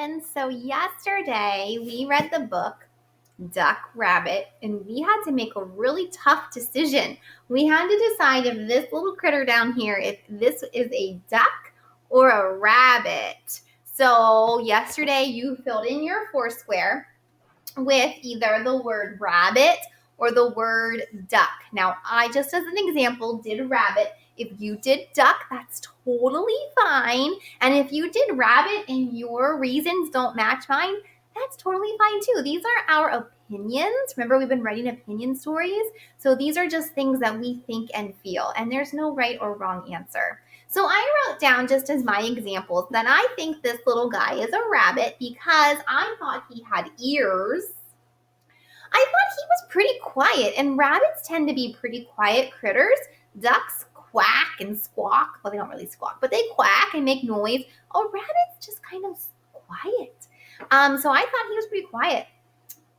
friends. So yesterday we read the book Duck Rabbit and we had to make a really tough decision. We had to decide if this little critter down here, if this is a duck or a rabbit. So yesterday you filled in your Foursquare with either the word rabbit or the word duck. Now, I just as an example did rabbit. If you did duck, that's totally fine. And if you did rabbit and your reasons don't match mine, that's totally fine too. These are our opinions. Remember, we've been writing opinion stories. So these are just things that we think and feel, and there's no right or wrong answer. So I wrote down just as my examples that I think this little guy is a rabbit because I thought he had ears. I thought he was pretty quiet, and rabbits tend to be pretty quiet critters. Ducks quack and squawk. Well, they don't really squawk, but they quack and make noise. Oh, rabbits just kind of quiet. So I thought he was pretty quiet.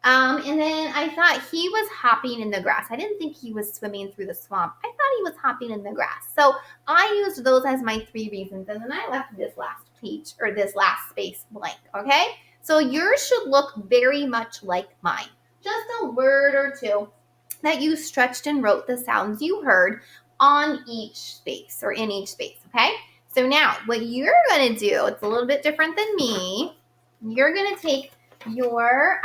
And then I thought he was hopping in the grass. I didn't think he was swimming through the swamp. I thought he was hopping in the grass. So I used those as my 3 reasons, and then I left this last page or this last space blank, okay? So yours should look very much like mine. Just a word or two that you stretched and wrote the sounds you heard on each space or in each space, okay? So now what you're going to do, it's a little bit different than me. You're going to take your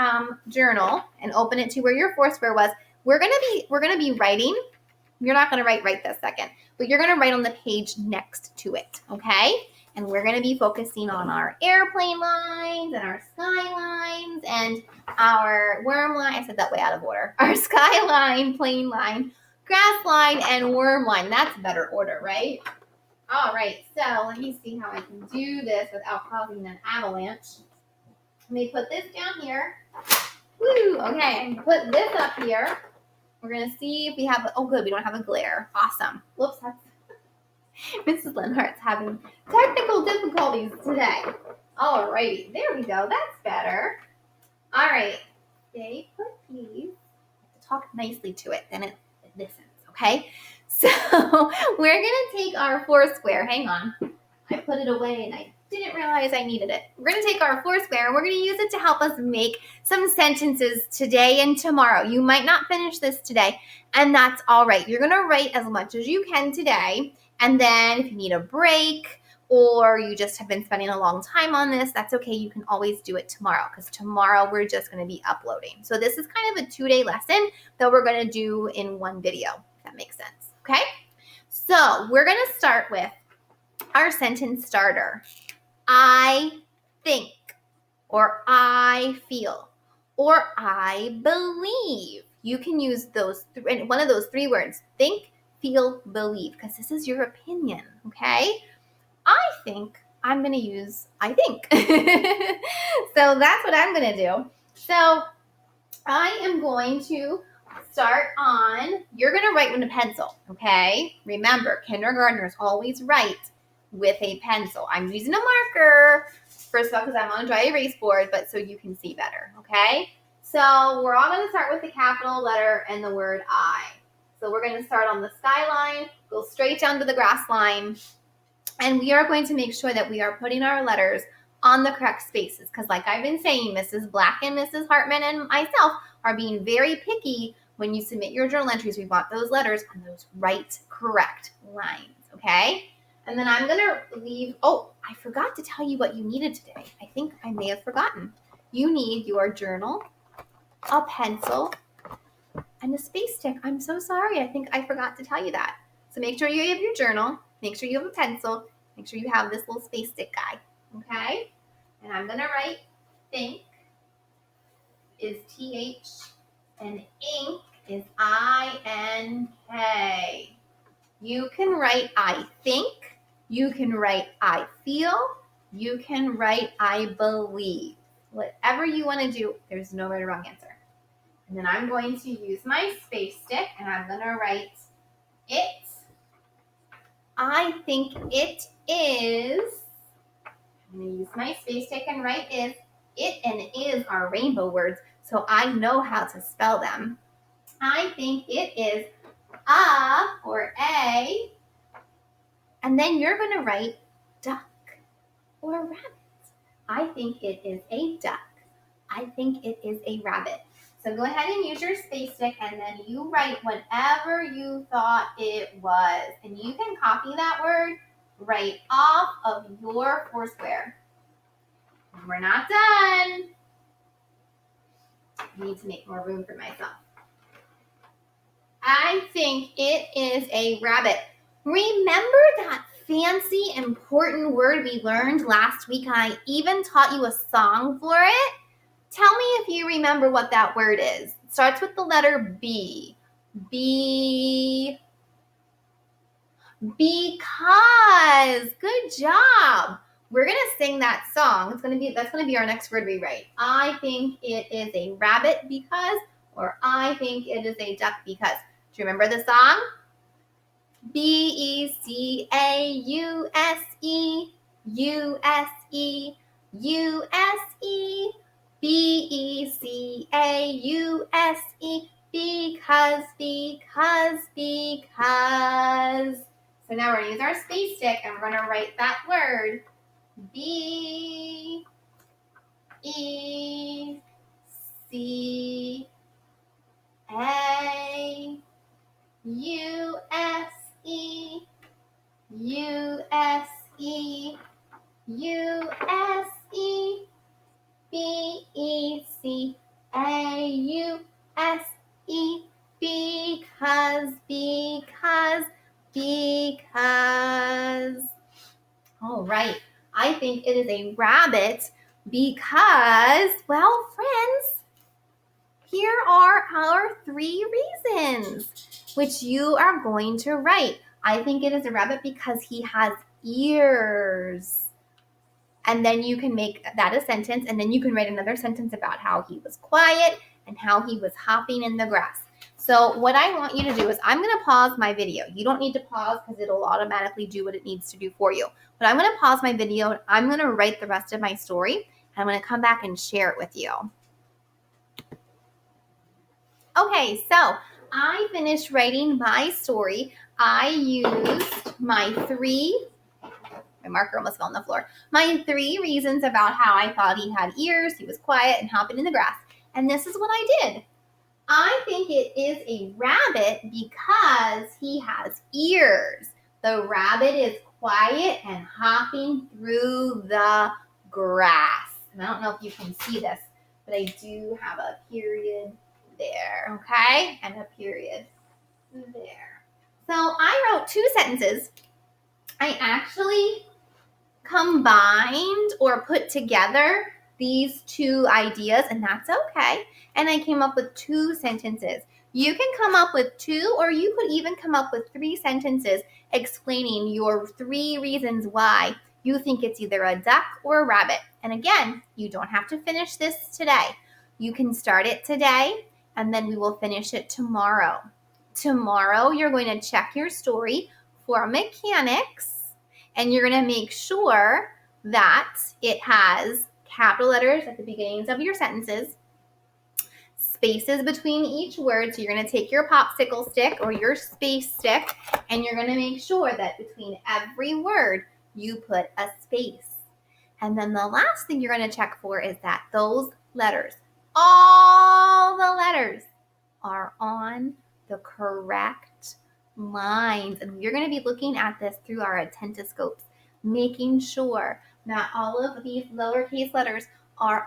journal and open it to where your Foursquare was. We're going to be writing. You're not going to write right this second, but you're going to write on the page next to it, okay? And we're going to be focusing on our airplane lines and our skylines and our worm line. I said that way out of order. Our skyline, plane line, grass line, and worm line. That's better order, right? All right, so let me see how I can do this without causing an avalanche. Let me put this down here. Woo, okay, and put this up here. We're going to see if we have, oh good, we don't have a glare. Awesome. Whoops, that's Mrs. Lenhart's having technical difficulties today. All righty, there we go. That's better. All right, stay put, please. Talk nicely to it, then it listens, okay? So we're going to take our Foursquare. Hang on. I put it away and I didn't realize I needed it. We're going to take our Foursquare and we're going to use it to help us make some sentences today and tomorrow. You might not finish this today, and that's all right. You're going to write as much as you can today. And then if you need a break or you just have been spending a long time on this, that's okay. You can always do it tomorrow because tomorrow we're just going to be uploading. So this is kind of a 2-day lesson that we're going to do in one video, if that makes sense. Okay? So we're going to start with our sentence starter. I think, or I feel, or I believe. You can use those one of those 3 words. Think, feel, believe, because this is your opinion, okay? I think I'm going to use I think. So that's what I'm going to do. So I am going to start on, you're going to write with a pencil, okay? Remember, kindergartners always write with a pencil. I'm using a marker, first of all, because I'm on a dry erase board, but so you can see better, okay? So we're all going to start with the capital letter and the word I. So we're going to start on the skyline, go straight down to the grass line, and we are going to make sure that we are putting our letters on the correct spaces, because like I've been saying, Mrs. Black and Mrs. Hartman and myself are being very picky when you submit your journal entries. We want those letters on those right, correct lines, okay? And then I'm going to leave, oh, I forgot to tell you what you needed today. I think I may have forgotten. You need your journal, a pencil, and a space stick. I'm so sorry. I think I forgot to tell you that. So make sure you have your journal, make sure you have a pencil, make sure you have this little space stick guy, okay? And I'm going to write think is TH, and ink is INK. You can write I think, you can write I feel, you can write I believe. Whatever you want to do, there's no right or wrong answer. And then I'm going to use my space stick and I'm going to write it. I think it is. I'm going to use my space stick and write is. It and is are rainbow words, so I know how to spell them. I think it is a or a. And then you're going to write duck or rabbit. I think it is a duck. I think it is a rabbit. So go ahead and use your space stick and then you write whatever you thought it was. And you can copy that word right off of your Foursquare. We're not done. I need to make more room for myself. I think it is a rabbit. Remember that fancy, important word we learned last week? I even taught you a song for it. Tell me if you remember what that word is. It starts with the letter B. B. Because. Good job. We're gonna sing that song. That's gonna be our next word we write. I think it is a rabbit because, or I think it is a duck because. Do you remember the song? Because, Use, because. So now we're gonna use our space stick and we're gonna write that word. B E C A U S E U S E U S E B E C A U S E because. All right. I think it is a rabbit because, well, friends, here are our 3 reasons which you are going to write. I think it is a rabbit because he has ears. And then you can make that a sentence, and then you can write another sentence about how he was quiet and how he was hopping in the grass. So what I want you to do is I'm going to pause my video. You don't need to pause because it'll automatically do what it needs to do for you. But I'm going to pause my video. I'm going to write the rest of my story, and I'm going to come back and share it with you. Okay, so I finished writing my story. I used my marker almost fell on the floor. My 3 reasons about how I thought he had ears, he was quiet, and hopping in the grass. And this is what I did. I think it is a rabbit because he has ears. The rabbit is quiet and hopping through the grass. And I don't know if you can see this, but I do have a period there, okay? And a period there. So I wrote 2 sentences. I actually combined or put together these 2 ideas, and that's okay. And I came up with 2 sentences. You can come up with 2, or you could even come up with 3 sentences explaining your 3 reasons why you think it's either a duck or a rabbit. And again, you don't have to finish this today. You can start it today, and then we will finish it tomorrow. Tomorrow, you're going to check your story for mechanics, and you're going to make sure that it has capital letters at the beginnings of your sentences, spaces between each word. So you're going to take your popsicle stick or your space stick, and you're going to make sure that between every word you put a space. And then the last thing you're going to check for is that those letters, all the letters, are on the correct lines. And we're going to be looking at this through our attentoscopes, making sure that all of these lowercase letters are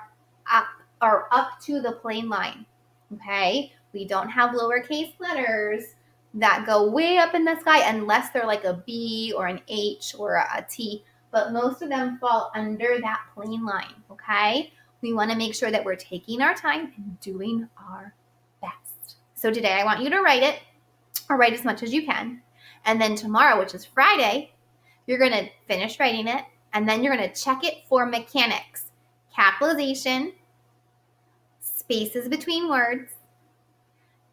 up to the plain line. Okay? We don't have lowercase letters that go way up in the sky unless they're like a B or an H or a T, but most of them fall under that plain line. Okay? We want to make sure that we're taking our time and doing our best. So today I want you to write it, or write as much as you can. And then tomorrow, which is Friday, you're going to finish writing it, and then you're going to check it for mechanics, capitalization, spaces between words,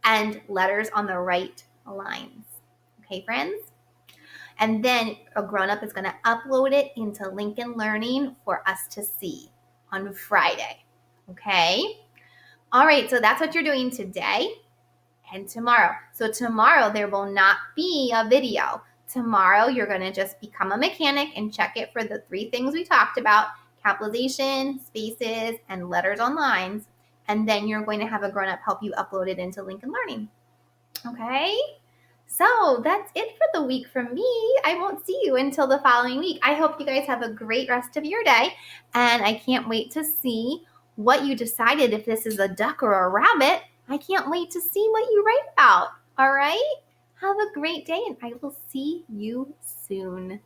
and letters on the right lines. Okay, friends? And then a grown-up is going to upload it into Lincoln Learning for us to see on Friday. Okay? All right, so that's what you're doing today and tomorrow. So tomorrow there will not be a video. Tomorrow you're going to just become a mechanic and check it for the 3 things we talked about: capitalization, spaces, and letters on lines. And then you're going to have a grown-up help you upload it into Lincoln Learning. Okay? So that's it for the week from me. I won't see you until the following week. I hope you guys have a great rest of your day. And I can't wait to see what you decided, if this is a duck or a rabbit. I can't wait to see what you write about. All right? Have a great day, and I will see you soon.